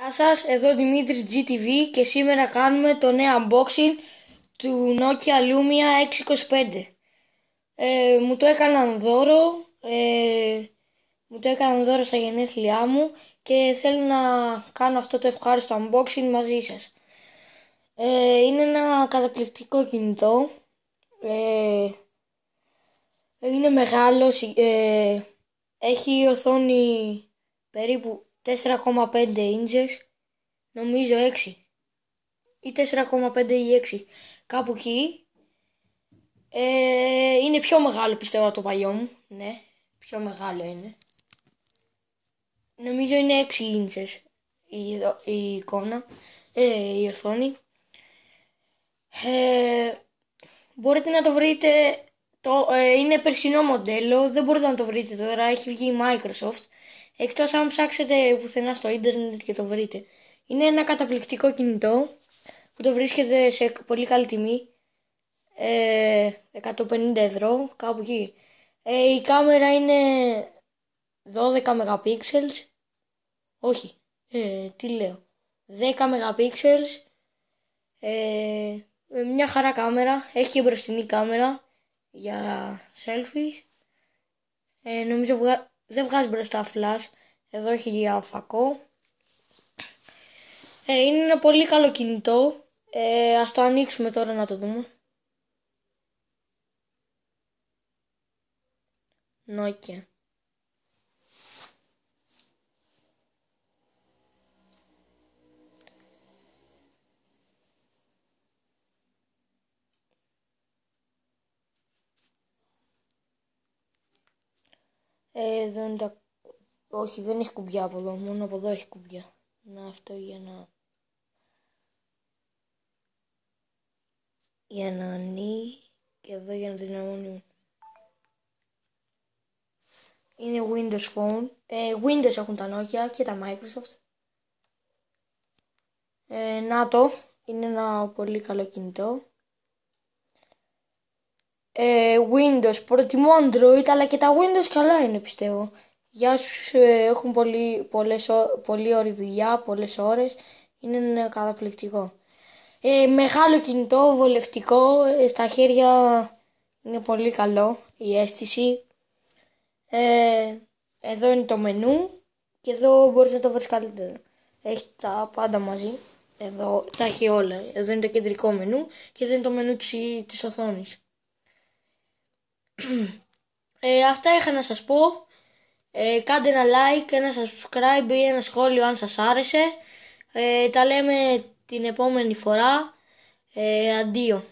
Γεια σας, εδώ Δημήτρης GTV και σήμερα κάνουμε το νέο unboxing του Nokia Lumia 625. Μου το έκαναν δώρο στα γενέθλιά μου και θέλω να κάνω αυτό το ευχάριστο unboxing μαζί σας. Είναι ένα καταπληκτικό κινητό, είναι μεγάλο, έχει οθόνη περίπου 4,5 inches, νομίζω 6 ή 4,5 ή 6, κάπου εκεί. Είναι πιο μεγάλο πιστεύω από το παλιό μου, ναι, πιο μεγάλο είναι. Νομίζω είναι 6 inches η εικόνα, η οθόνη. Μπορείτε να το βρείτε, είναι περσινό μοντέλο, δεν μπορείτε να το βρείτε τώρα, έχει βγει η Microsoft. Εκτός αν ψάξετε πουθενά στο ίντερνετ και το βρείτε. Είναι ένα καταπληκτικό κινητό που το βρίσκεται σε πολύ καλή τιμή. 150 ευρώ, κάπου εκεί. Η κάμερα είναι 12 MP. Όχι, τι λέω. 10 MP. Μια χαρά κάμερα. Έχει και μπροστινή κάμερα για selfies. Νομίζω δεν βγάζει μπροστά flash. Εδώ έχει για φακό. Είναι ένα πολύ καλό κινητό. Ας το ανοίξουμε τώρα να το δούμε. Nokia. Εδώ είναι τα... Όχι, δεν έχει κουμπιά από εδώ, μόνο από εδώ έχει κουμπιά. Να, αυτό για να ανοίγει και εδώ για να δυναμώνει. Είναι Windows Phone. Windows έχουν τα Nokia και τα Microsoft. Να το, είναι ένα πολύ καλό κινητό. Windows, προτιμώ Android, αλλά και τα Windows καλά είναι πιστεύω. Για όσους έχουν πολύ ώρη δουλειά, πολλές ώρες, είναι καταπληκτικό. Μεγάλο κινητό, βολευτικό, στα χέρια είναι πολύ καλό η αίσθηση. Εδώ είναι το μενού και εδώ μπορείς να το βρεις καλύτερα. Έχει τα πάντα μαζί, εδώ τα έχει όλα. Εδώ είναι το κεντρικό μενού και εδώ είναι το μενού της οθόνης. Αυτά είχα να σας πω. Κάντε ένα like, ένα subscribe ή ένα σχόλιο αν σας άρεσε. Τα λέμε την επόμενη φορά. Αντίο.